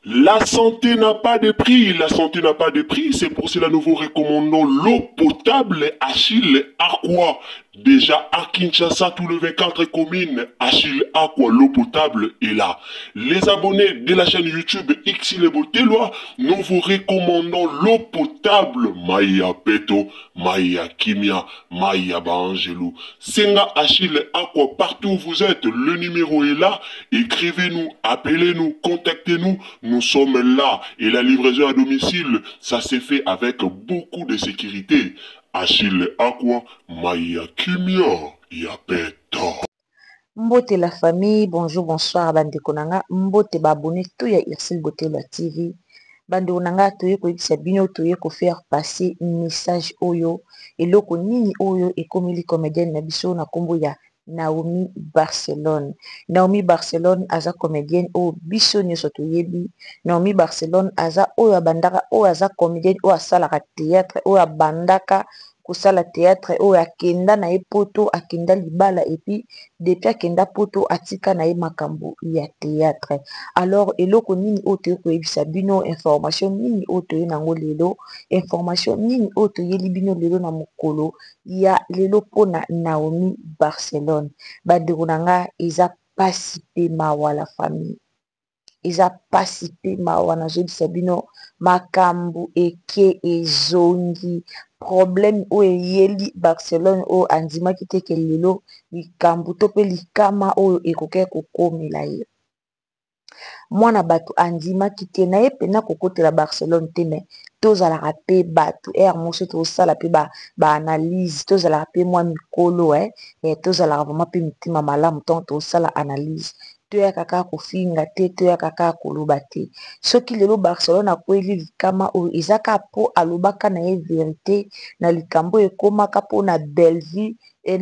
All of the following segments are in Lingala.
La santé n'a pas de prix, la santé n'a pas de prix, c'est pour cela que nous vous recommandons l'eau potable Achille Aqua. Déjà à Kinshasa, tous les 24 communes, Achille Aqua, l'eau potable est là. Les abonnés de la chaîne YouTube Xile Botelwa, nous vous recommandons l'eau potable Maya Peto, Maya Kimia, Maya Bangelou. Senga Achille Aqua, partout où vous êtes, le numéro est là. Écrivez-nous, appelez-nous, contactez-nous. Nous sommes là et la livraison à domicile, ça s'est fait avec beaucoup de sécurité. Achille Aqua, Maya Kimia, Yapeto. Mbote la famille, bonjour, bonsoir, bande konanga. Mbote babone tout ya Xile Botelwa TV. Bande konanga toye ko yebisa bino toye ko faire passer message oyo. Eloko nini oyo ekomeli comédienne na biso na kombo ya Naomi Barcelone. Naomi Barcelone aza comédienne o biso nyoso toyebi. Naomi Barcelone aza oyo abandaka oyo aza comédienne o asalaka théâtre o abandaka kosala théâtre oyo akenda na ye poto akenda libala epi depuis akenda poto atika na ye makambo ya théâtre. Alors eloko nini oyo toye koyebisa bino information nini oyo toye nango lelo information nini oyo toyeli bino lelo na mokolo ya lelo mpona Naomi Barcelone. Bandeko na nga eza pasi pe mawa la famille. Eza pasi pe mawa nazobisa bino makambo eke ezongi problème oyo eyeli Barcelone oyo andimaki te ke lelo likambo to mpe likama oyo ekoki kokomela ye. Mwana bato andimaki te na ye pena kokotela Barcelone te me tozalaka pe bato ere moso tozosala pe ba-analyse tozalaka pe mwa mikolo tozalaka vraimen pe mitima malamu ntango tozosala analyse toyaka kaka kofinga te toyaka kaka koloba te. Soki lelo Barcelone akweli likama oyo eza kaka mpo alobaka na ye verité na likambo ekomaka mpona Bellevue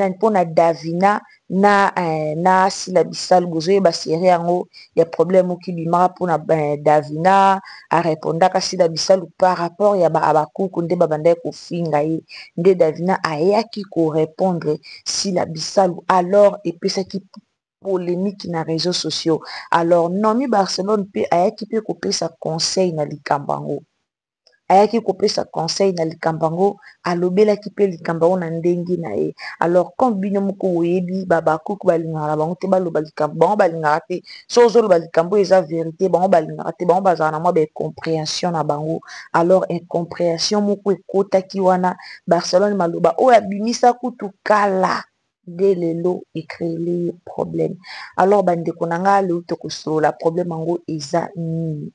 mpona Davina na Sila Bissal bozoyeba série yango ya problème oki bimaka mpona Davina arepondaka Sila Bissal par rapport ya bakuku nde babandaki kofinga ye nde Davina ayaki korépondre Sila Bissal alors epesaki polémique na réseaux sociaux. Alors Naomi Barcelone pe ayaki pe kopesa conseil na likambo yango. Ayaki kopesa conseil na likambo yango alobelaki pe likambo yango na ndenge na ye. Alors comme bino moko oyebi bakuku balingaka na bango te baloba likambo bango balingaka te so ozoloba likambo eza vérité bango balingaka te bango bazala na mwa incompréhension na bango. Alors incompréhension moko ekotaki wana Barcelone maloba oyo abimisa kutu kala de lelo ekrele problème. Alors bandeko na nga leo tokosolola problème yango eza nini.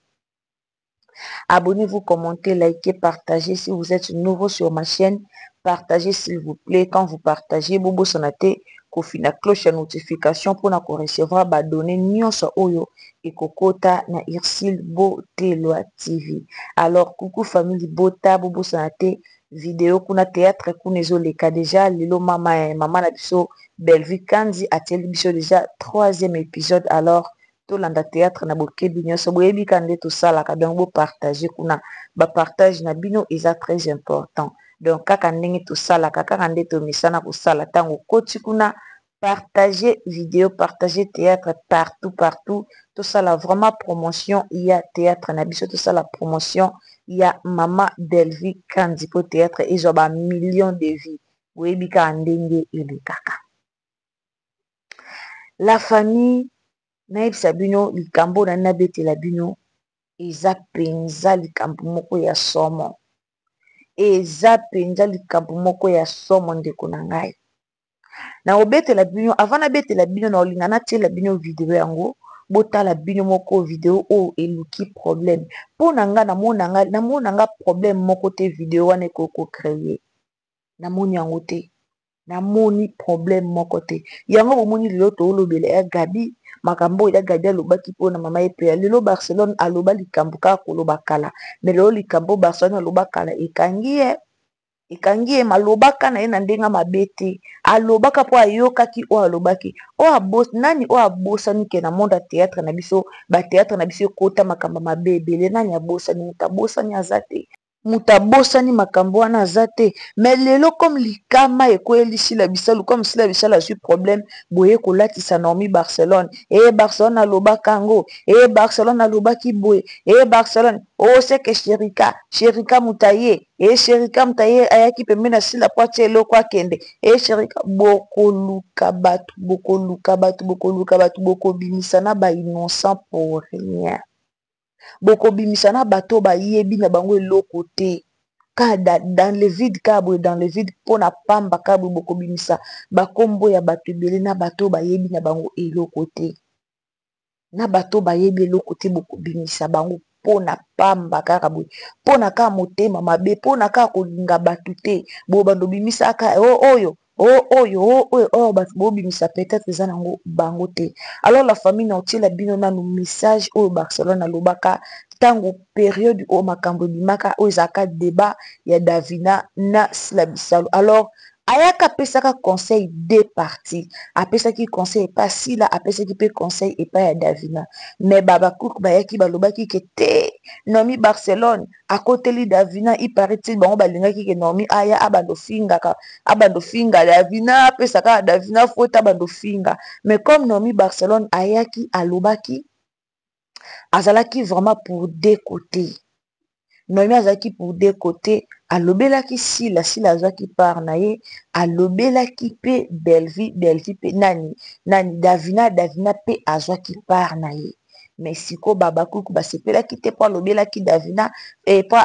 Abonnez-vous, commentez, likez, partagez. Si vous êtes nouveau sur ma chaîne, partagez s'il vous plaît. Quand vous partagez, bobo sonate kofi na cloche ya notification pour na recevoir ba données nyonso oyo ekokota na Xile Botelwa TV. Alors coucou famille Bota bobo sonate vidéo kuna théâtre kuna ezoleka déjà lelo mama na biso Bellevue Kandi ateli biso déjà 3e épisode. Alors tolanda théâtre na bokebi nyonso boyebi kande tosalaka donc bo partager kuna ba partage na bino eza très important. Donc kaka ndenge tosalaka kaka nde tomisana kosala tango koti kuna partager vidéo partager théâtre partout tosala vraiment promotion ya théâtre na biso tosala promotion ya mama Bellevue Kandi po théâtre ezwa ba millions de vues boyebi kaka ndenge elekaka. La famille nayebisa bino likambo na nabetela bino eza penza likambo moko ya somo. Eza penza likambo moko ya somo ndeko na ngai. na obetela bino avant na betela bino na olinga na tiela bino video yango botala bino moko video oyo eluki problème mpo na nga namona nga problème moko te video wana ekoko créer namoni yango te namoni problème moko te yango bomoni lelo toolobela ya Gabi makambo oyo ya Gabi alobaki mpona mama ye pe lelo Barcelone aloba likambo kaka koloba kala me lelo likambo Barcelone aloba kala ekangi ye malobaka na ye na ndenge mabe te alobaka mpo ayokaki oyo alobaki nani oyo abosani ke na monde ya théâtre na biso batéâtre na biso ekota makambo mabe ebele nani abosani moto abosani aza te moto abosani makambo wana aza te me lelo comme likama ekweli sila bisalu comme sila bisalu azwi problème boye kolatisa Naomi Barcelone Barcelone alobaka yango Barcelone alobaki boye Barcelone seke Sherika Mutaye Sherika Mutaye ayaki pembeni na sila po atia eloko akende Sherika bokoluka bato bokobimisa na innocent pour rien bokobimisa na bato bayebi na bango eloko te ka dans le vide mpona pamba ka boye bokobimisa bakombo ya bato ebele na bato bayebi na bango eloko te bokobimisa bango mpona pamba kaka boye mpona ka motema mabe mpona ka kolinga bato te boye bando bimisaka oyo bato bobimisa peut-être eza nango bango te alors la famille na otiela bino nanu message oyo Barcelone alobaka ntango période oyo makambo ebimaka oyo ezalaka débat ya Davina na Sila Bisalu alors ayaka apesaka conseil deux parties apesaki conseil epa Sila apesaki mpe conseil epa ya Davina me babakuku bayaki balobaki ke te Naomi Barcelone akoteli Davina ipariti bango balingaki ke Naomi aya abando finga Davina apesaka Davina fota abando finga mais comme Naomi Barcelone ayaki alobaki azalaki vraiment pour deux côtés Naomi azalaki pour deux côtés alobelaki Sila azwaki part na ye alobelaki pe Belvi pe nani Davina pe azwaki part na ye mais siko babakuku basepelaki te po alobelaki Davina po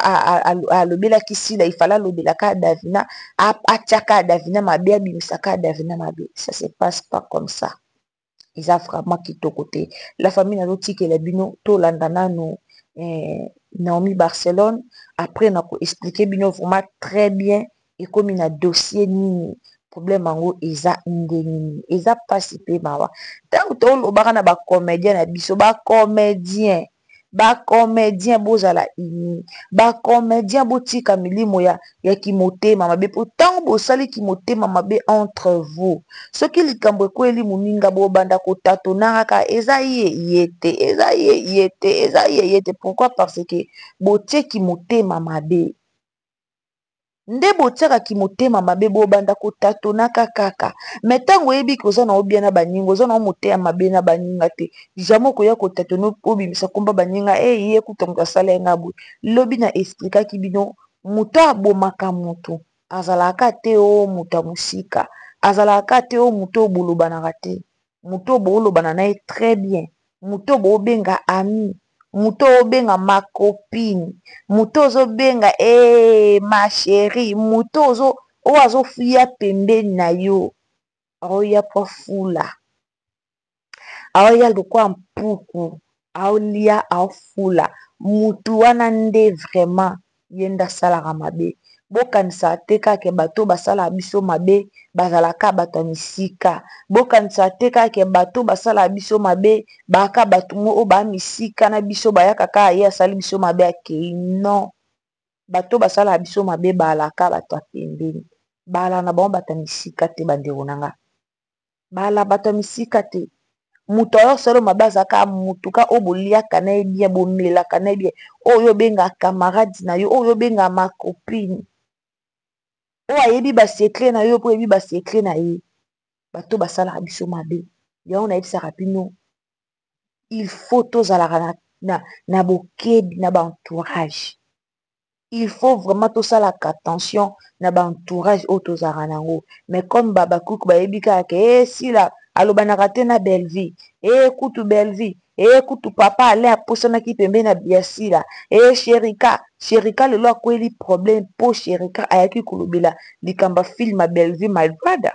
alobelaki Sila ifala alobelaka Davina atiaka Davina mabe abimisaka Davina mabe ça se passe pas comme ça eza vraiment kitoko te la famille nazotikela bino tolanda nano Naomi Barcelone après na ko expliquer bino vraiment très bien ekomi na dossier nini problème yango eza ndeni eza pasi pe mawa ntango tolobaka na bacomédien na biso bacomédien bozala ini bacomédien botika milimo ya kimotema mabe po ntango bosali kimotema mabe entre vous soki likambo ekweli moninga bobanda kotatonaka kaka eza ye te pourquoi parce que botie kimotema mabe nde botiaka kimotema mabe bobanda kotatonaka kaka me ntango oyebi koza na obia na baninga oza na motema mabe na baninga te jamai okoya kotatona obimisa komba baninga ye kuta moto asala yenga boye lobi na explikaki bino moto abomaka moto azalaka te o moto ya mosika azalaka te o moto oyo bolobanaka te moto oyo boolobana na ye très bien moto oyo boobenga ami moto obenga ma copine moto ozobenga ma chérie moto oyo azofuya pembeni na yo aoya po fula aoya lokwa mpuku aolia aofula mutu wana nde vraiment ye nde asalaka mabe bokanisa te kaka bato basalaka biso mabe bazalaka bato ya misika bokanisa te kaka bato basalaka biso mabe baka bato oyo baya misika na biso bayaka kaka ye asali biso mabe akei non bato basalaka biso mabe balaka bato ya pembeni bala na bango bato ya misika te bandeko na nga bala bato ya misika te moto oyo solo mabe azalaka mutuka oyo boliaka na ye bien bomelaka na ye bien oyo obenga camarade na yo oyo obenga ma copine oyo ayebi basekre na yo po oyebi basekre na ye bato basalaka biso mabe yango nayebisaka bino il faut tozalaka na bokebi na baentourage il faut vraiment tosalaka attention na baentourage oyo tozalaka nango mais comme babakuku bayebi kaka Sila alobanaka te na Belvi kutu Belvi kutu papa ale aposanaki pembeni na biasila Sherika lelo akweli problème po Sherika ayaki kolobela likambo film ya Belvi my brother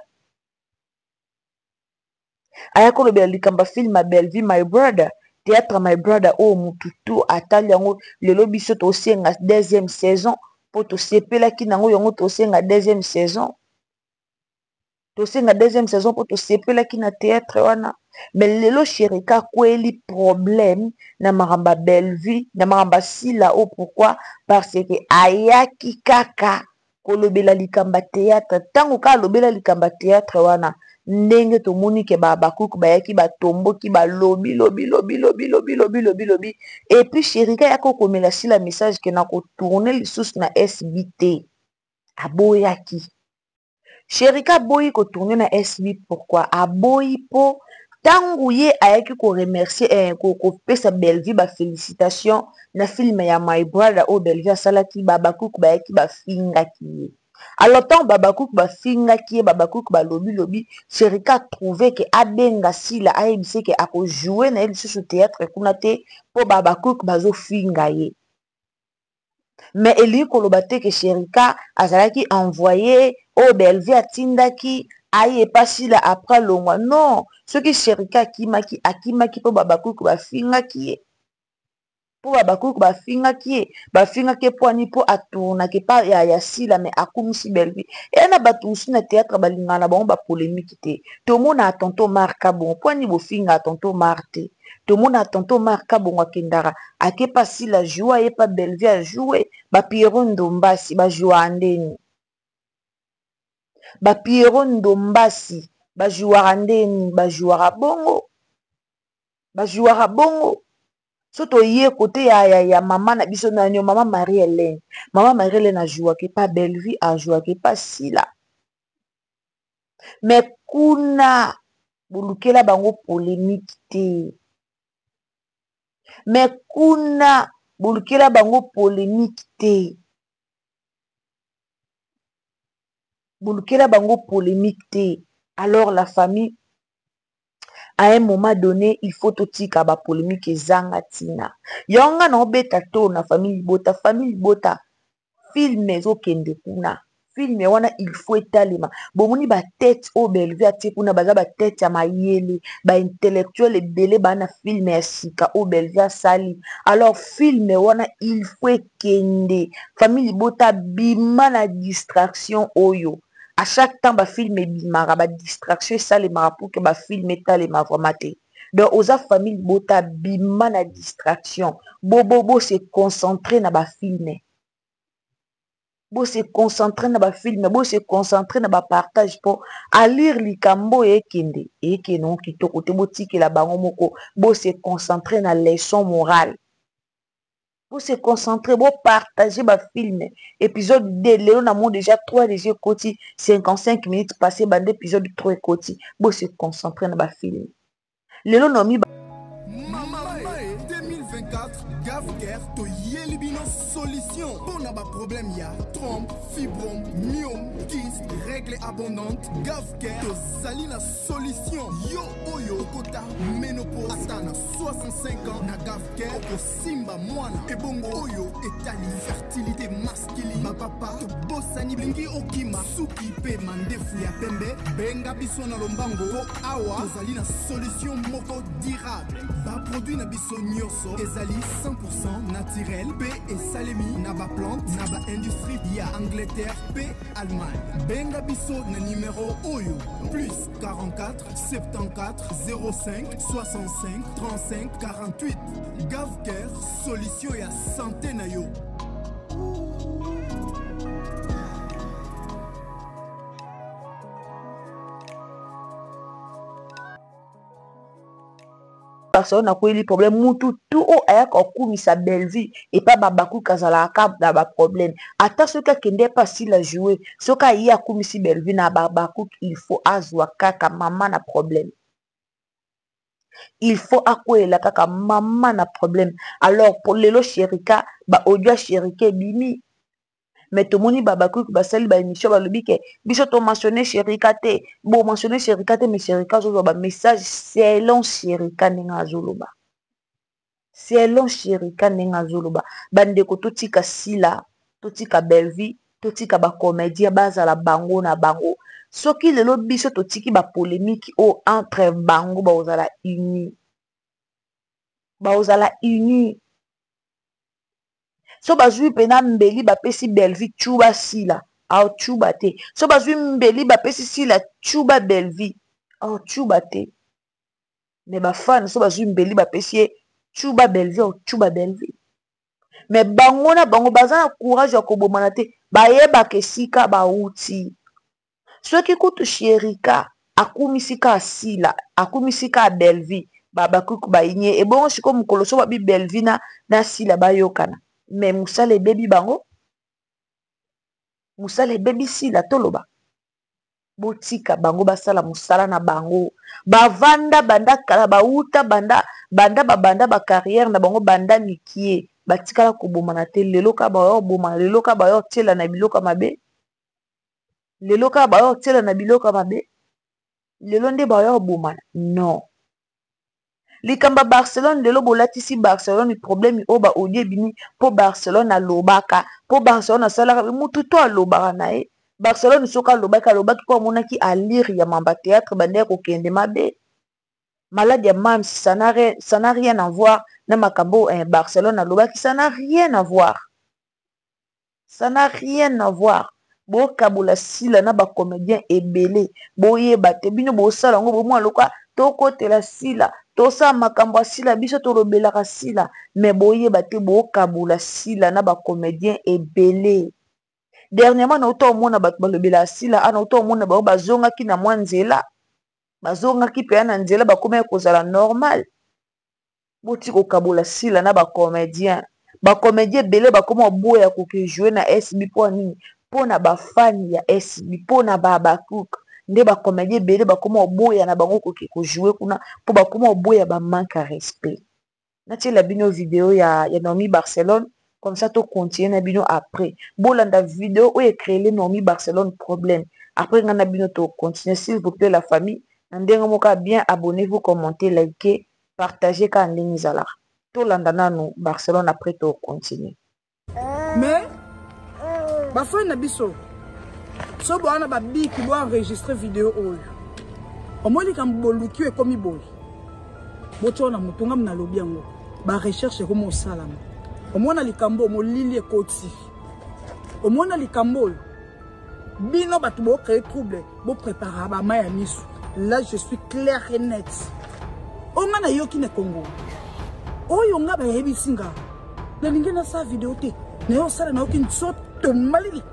aya kolobela likamba film ma belle vie my brother théâtre my brother o mututu atali yango lelo biso tosenga deuxième saison po tosepelaki nango yango tosenga deuxième saison po tosepelaki na théâtre wana mais lelo Sherika kweli problème na maramba belle vie na maramba sila o pourquoi parce que ayaki kaka kolobela likamba théâtre tango ka lobela likamba théâtre wana ndenge tomoni ke bakuku bayaki batomboki balobi et puis Sherika yako komela sila message ke na kotourner lisusu na SBT aboyaki Sherika boyi kotourner na SB pourquoi aboyi po tangu ye ayaki ko remercier ko pesa Bellevue ba félicitations na film ya My Brother o Bellevue asalaki bakuku bayaki bafingaki ye alors tant babakuku bafingaki ye babakuku balobi Sherika trouvé que abenga sila ayebise ke ako jouer na ye lisusu théâtre kuna te po babakuku bazofinga ye mais elingi koloba te ke Sherika azalaki envoyé o Bellevue atindaki aye pasila après longwa non soki Sherika akimaki po babakuku bafingaki ye po babakuku bafingaki ye po ani po atournaki pa ya sila mais akumisi Bellevue e na bato mosusu na théâtre balingana na bango bapolémike te tomona tonton Marka bongo po ani bofinga tonton Mar te tomona tonton Marka bongo akendaka akepa sila joue ayepa Bellevue ajoue bapiero ndombasi bajoua ndeni bapiero ndombasi bajouara ndeni bajouara bongo so toye kote ya mama na biso nanyo mama Marie-Hélène ajouaki pa Bellevue ajouaki pa sila mais kuna bolukela bango polémique te alors la famille à un moment donné il faut totika ba polémique ezanga tina yonga na obeta to na famille bota film ezokende kuna film wana il faut etalema bomoni ba tête o Bellevue atie kuna baza ba tête ya mayele ba intellectuel ebele bana film ya sika o Bellevue asali alors film wana il faut ekende famille bota bima na distraction oyo à chaque temps ba film ebimaka ba distraction esalemaka pour que ba film etalema vraiment te donc oza famille bota bima na distraction bo se concentrer na ba film bo se concentrer na ba film bo se concentrer na ba partage po à lire likambo ekende non kitoko te botikela bango moko bo se concentrer na leçon morale pour se concentrer, pour partager ma film. Épisode 2, Léon a déjà 3 déjà côté 55 minutes passé, bande épisode 3 côté. Pour se concentrer dans ma film. Léon a mis 2024, Gavker, to yelibino solution. Pour n'a pas problème, ya trompe, fibrome, myome, kyste, règles abondantes. Gavker, to sali la solution. Yo oyo kota ménopause. Atana 65 ans, na Gavker, to simba moana. Et bongo oyo etali fertilité masculine. Ma papa, to bossani blingi okima. Suki pe mandefu ya pembe. Benga biso na lombango. Po awa, to sali la solution moko durable. Ba produit na biso nyoso. Ezali 100% naturel. P et salemi. Naba plante. Naba industrie. Ya Angleterre. P Allemagne. Benga biso na numéro oyo. Plus 44 74 05 65 35 48. Gavker. Solution ya santé na yo. personne n'a quoi les problèmes mutu tout o ayak okumisa Bellevue et pas babaku kazala ka na ba problème ata soka kende pas si la jouer soka ya kumisi Bellevue na babaku il faut azwa kaka mama na problème il faut akwela kaka mama na problème alors pour lelo Sherika ba audio Sherika bimi mais tout moni babaku basali ba émission balobi ke biso to mentionner Sherika te bon mentionner Sherika te mais Sherika zo ba message selon Sherika ninga zoloba selon Sherika ninga zoloba bande ko totika sila totika Bellevue totika ba comédien bazala bango na bango soki lelo biso totiki ba polémique o entre bango baozala uni so bazwi pena mbeli bapesi Belleville chuba sila au chuba te so bazwi mbeli bapesi sila chuba Belleville au chuba te mais bafana so bazwi mbeli bapesi ye chuba Belleville au chuba Belleville mais bango na bango baza na courage ya kobomana te bayebaka esika bauti soki kutu Sherika akumisika asila akumisika a Belleville babakuku bayinye ebongo siko mukolo so babi Belleville na sila bayokana mais musala ebebi bango musala ebebi sila toloba botika bango basala musala na bango bavanda banda kala bauta banda ba carrière na bango banda mikie batikala kobomana te lelo ka bayo bomana lelo ka bayo tela na biloka mabe lelo ka bayo tela na biloka mabe lelo nde bayo bomana non likamba Barcelone lelo bolatisi Barcelone problème o ba odie bini po Barcelone alobaka po Barcelone asala mutu to alobaka nae Barcelone soka alobaki ko monaki a lire ya mamba théâtre bande ko kende mabe malade ya mam ça n'a rien à voir na makambo Barcelone alobaki ça n'a rien à voir bokabula sila na ba comédien ebele boyeba te bino bosala ngo bomo aloka tokotela sila tosa makambo sila biso tolobelaka sila mais boyeba te bokabula sila na ba comédien ebele dernièrement na auto mona bato balobela sila ana auto mona ba bazongaki na mwa nzela bazongaki pe na nzela bakoma kozala normal boti kokabula sila na ba comédien ebele bakoma boya koke jouer na SB po nini pona bafani ya SB pona babakuk nde bacomédien ebele bakoma boya na bango koke kojouer kuna po bakoma boya ba manque à respect natiela bino vidéo ya Nomi Barcelone comme ça to continuer na bino après bolanda vidéo o créer Nomi Barcelone problème après ngana bino to continuer s'il vous plaît la famille ndenge moka bien abonnez-vous commentez likez partagez quand ndenge zala to landa nanu Barcelone après to continuer mais bafana na biso so bwana babiki bo enregistrer vidéo oyo omoni kam boluki e komi boy botona mutunga mna lobi yango ba recherche ko mo salama omona likambo molili ekoti omona likambo bino batu bo créer trouble bo préparer ba maya misu là je suis clair et net onga na yoki ne Congo oyo nga ba yebisinga na lingena sa vidéo te na yo sala na yoki nsoto malili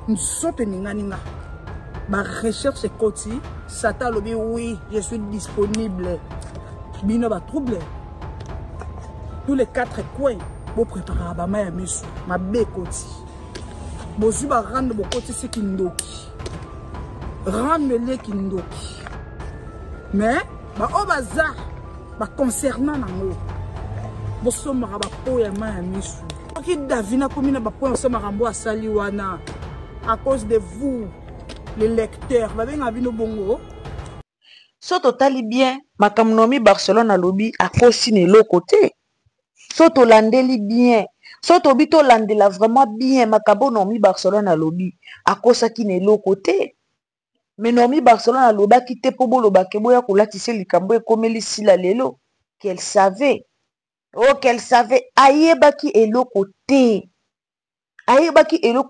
nsoto ninga ma recherche koti Sata lobi oui je suis disponible bino ba trouble tous les 4 coins bo préparer ba maya misu ma be koti bozu ba rendre bo koti ce kindoki rendre les kindoki mais ba obaza ba concernant nango bo somara ba poya maya misu ki Davina komina ba poya somara mbo asali wana à cause de vous les lecteurs ba benga bino bongo so totali bien makambo Nomi Barcelone alobi akosi ne lo côté so to landeli bien so to bito landela vraiment bien makambo Nomi Barcelone alobi akosaki ne lo côté mais Nomi Barcelone alobaki te po bolobake boya kolatise likambo ekomeli sila lelo qu'elle savait ayebaki eloko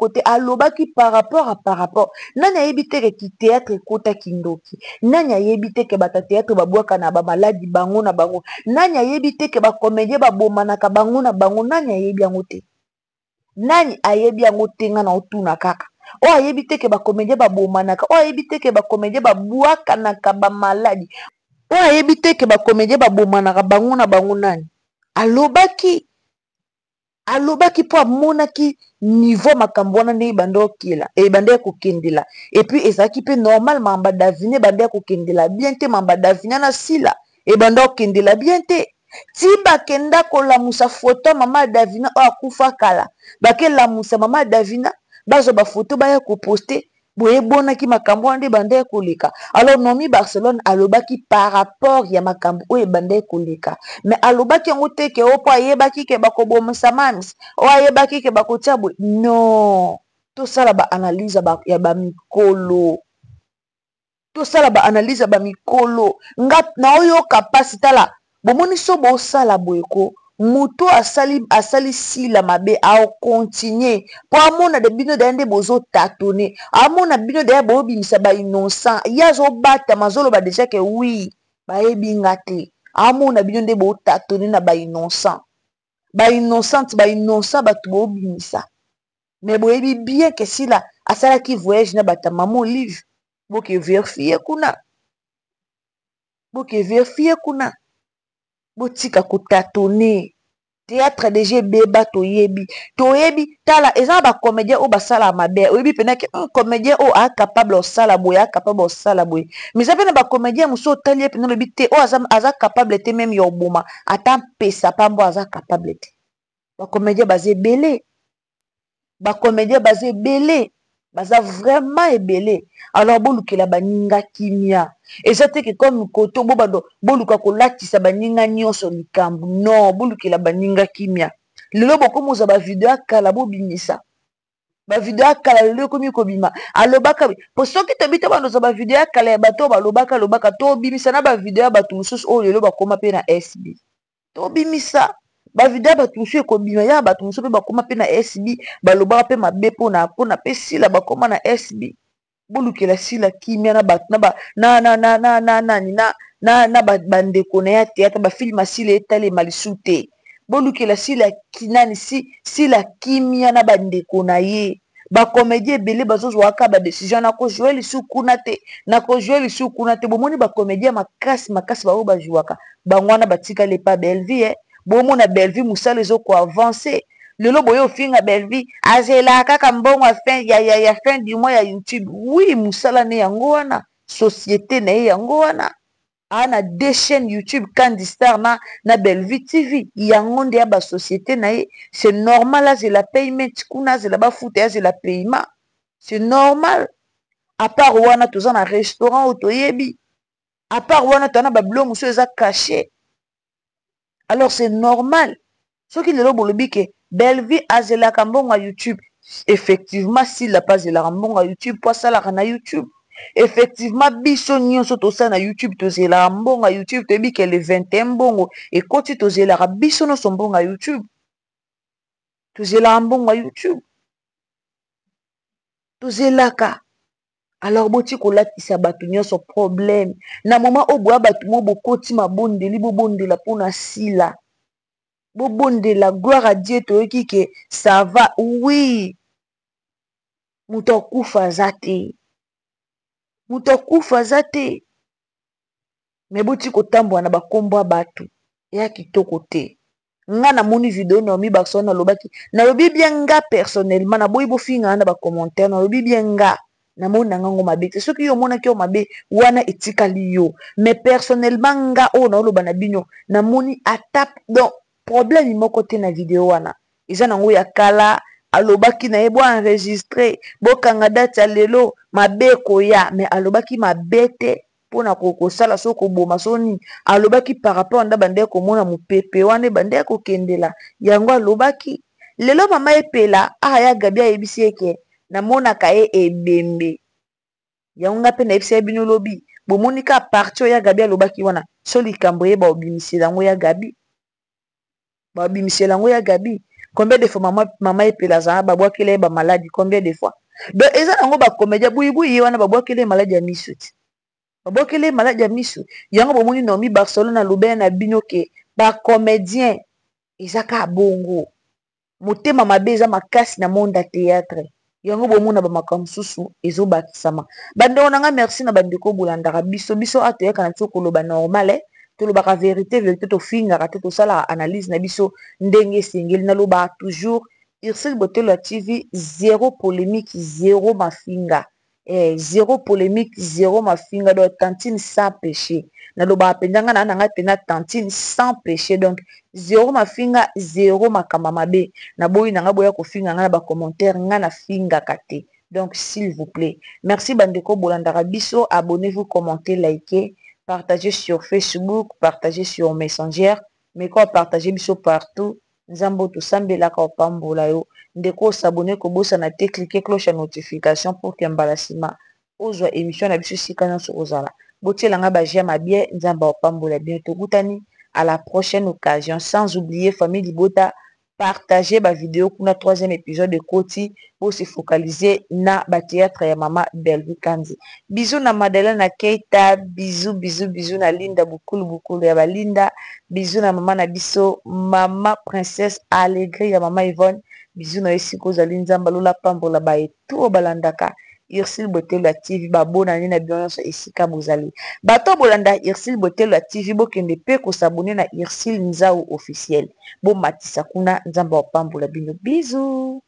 te alobaki par rapport nani ayebite ke ki théâtre ekota kindoki nani ayebite ke bata théâtre babwaka na ba maladi bango na bango nani ayebite ke ba comédien babomanaka bango na bango nani ayebi yango te nga na otuna kaka o ayebite ke ba comédien babomanaka o ayebite ke ba comédien babwaka na ka ba maladi o ayebite ke ba comédien babomanaka bango na bango nani alobaki po amonaki niveau makambo wana nde ebanda okila ebanda ya kokendela et puis ezalaki pe normal mamba davine ebanda ya kokendela bien te mamba davine na sila ebanda okendela bien te ti bakenda kolamusa foto mama davina oyo akufa kala bakelamusa mama davina bazwa bafoto baya koposte boye bonaki makambo wana nde ebanda ya koleka alors Nomi Barcelone alobaki par rapport ya makambo oyo ebanda ya koleka mais alobaki yango te ke opo ayebaki ke bakobomisa mamis o ayebaki ke bakotia boye non tosala baanalyse ya bamikolo To sala ba analyse ba mikolo. Nga na oyo kapasi tala. Bomoni so bo sala boyeko. Muto asali sila mabe a continuer. Po amona de bino de ende bozo tatone. Amona bino de bo bimisa ba innocent. Yazo bata mazolo ba déjà que oui. Ba ebi ngate. Amona bino de bo tatone na ba innocent. Ba innocent ba tu bo bimisa. Mais bo ebi bien que si la asala ki voyage na bata maman livre. Bo ke vérifier kuna. Bo ke vérifier kuna. Botika kotatone. Théâtre déjà beba toyebi. Toyebi tala eza ba comédien o basala mabe. Oyebi pena ke un comédien o a capable o sala boy, a capable o sala boy. Mais ça pena ba comédien muso talie pena le bité o aza capable te même yo boma. Atan pesa pambo aza capable te. Ba comédien basé belé. Ba comédien basé belé. Baza vraiment ebelé. Alors bolukela baninga kimia. Et ça te que comme koto boluka kolatisa baninga nyonso likambu. Non, bolukela baninga kimia. Lelo boko moza ba video akala bobimisa. Ba video akala lelo komi kobima. Alobaka po soki to bita bando za ba video akala ya bato balobaka lobaka to bimisa na ba video ya bato mususu o lelo bakoma pe na SB. To bimisa. Ba video ba tusu ekobima ya ba tusu pe bakoma pe na SB balobaka pe mabe pona pe sila bakoma na SB bolukela sila kimia na ba na bandeko na ya théâtre ba film sila etale malisute bolukela sila kinani sila kimia na bandeko na ye ba comédien belé bazozwaka ba décision na ko jouer lisu kuna te bomoni ba comédien makasi ba ba jouaka bangwana batika le pa Belleville bomo na Belleville musala ezo ko avancer lelo boyo finga Belleville azela kaka mbongo ya fin du mois ya YouTube oui musala ne yango wana société na yango wana ana deux chaînes YouTube Candy Star na Belleville TV yango nde ya ba société na ye c'est normal là c'est la paiement kuna c'est la ba foot c'est la paiement c'est normal à part wana toza na restaurant otoyebi à part wana tona ba blongo muso eza caché. Alors c'est normal. Ce qui est le que Belleville a zela kambongo à YouTube. Effectivement, s'il n'a pas zela kambongo à YouTube, pour ça la na YouTube. Effectivement, biso nyonso to ça na YouTube, to zela kambongo à YouTube, to bi que le 21 bongo et quand tu to zela biso no sombongo à YouTube. To zela kambongo à YouTube. To zela ka. Alors boti ko latisa batu nyonso problème na moment o boya batu mo bokoti mabondeli bobondela pona sila bobondela gloire à Dieu toyoki ke ça va oui muto kufa zate mais boti ko tambwa na bakombo batu ya kitoko te nga na moni vidéo na mi baksona lobaki na lobi bien nga personnellement na boyi bo finga na ba commentaire na lobi bien nga na mona ngango mabe te soki yo mona ki yo mabe wana etikali yo mais personnellement nga o na loba na bino na moni atap donc problème moko te na vidéo wana eza nango ya kala alobaki na ye bo enregistrer bo kanga date ya lelo mabe koya mais alobaki mabe te pona kokosala so koboma so nini alobaki par rapport nda bande komona mopepe wana bande kokendela yango alobaki lelo mama epela ya gabi ayebisi eke namonaka ye ebembe yango nga pe na yebisa bino lobi bomonika parti oyo ya gabi alobaki wana so likambo ye baobimisela yango ya gabi combien de fois mama epela azala babwakela ye bamaladi combien de fois donc eza nango bacomédia buyibuyi ye wana babwakela ye maladi ya miso ti babwakela ye maladi ya miso yango bomoni Naomi Barcelone alobela na bino ke bacomédien eza ka bongo motema mabe eza makasi na monde ya théâtre yango bomona bamakambo mosusu ezobakisama bandeko na nga merci na bandeko bolandaka biso atoyaka na biso koloba normal tolobaka vérité tofingaka te tosalaka analyse na biso ndenge esengeli nalobaka toujours Ursule Botelo TV zéro polémique zéro mafinga zéro polémique zéro mafinga donc tantine sans péché nalobaka mpenza nga na nanga pena tantine sans péché donc zéro mafinga zéro makamba mabe na boyi nanga boya kofinga nga na bacommentaire nga na fingaka te donc s'il vous plaît merci bandeko bolandaka biso abonnez-vous commentez likez partagez sur Facebook partagez sur Messenger mais quand partagez biso partout nzambo tosambelaka opambola yo ndeko s'abonner kobosa na te cliquer cloche à notification pour que mbala sima ozwa émission na biso sika nyonso ozala botielanga bajema bien nzamba opambola bien tokutani à la prochaine occasion sans oublier famille Libota partager ba vidéo kuna 3e épisode de Koti pour se focaliser na ba théâtre ya mama Bellevue Kanzi. Bisous na Madeleine na Keita, bisous na Linda bukulu ya balinda, bisous na mama na biso mama princesse Allegri ya mama Yvonne, bisous na esiko za linzamba lola pambola ba eto balandaka Irsil Botelo TV babona ni na bionso esika bozali. Bato bolanda Irsil Botelo TV bokende pe ko s'abonner na Irsil Nzao officiel. Bo matisa kuna nzamba opambola bino. Bisous.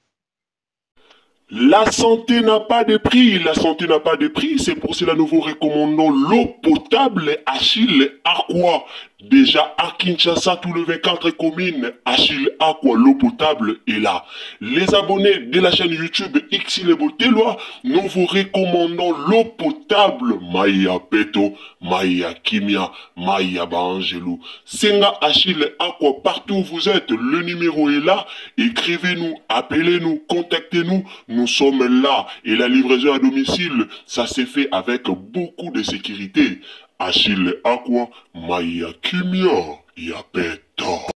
La santé n'a pas de prix, la santé n'a pas de prix, c'est pour cela nous vous recommandons l'eau potable Achille Aqua. Déjà à Kinshasa, tout le 24 communes, Achille Aqua, l'eau potable est là. Les abonnés de la chaîne YouTube Xile Boteloa, nous vous recommandons l'eau potable Maya Peto, Maya Kimia, Maya Bangelou. Senga Achille Aqua, partout où vous êtes, le numéro est là. Écrivez-nous, appelez-nous, contactez-nous. Nous sommes là et la livraison à domicile, ça s'est fait avec beaucoup de sécurité. Achille Aqua, Maya Kimia, Yapeto.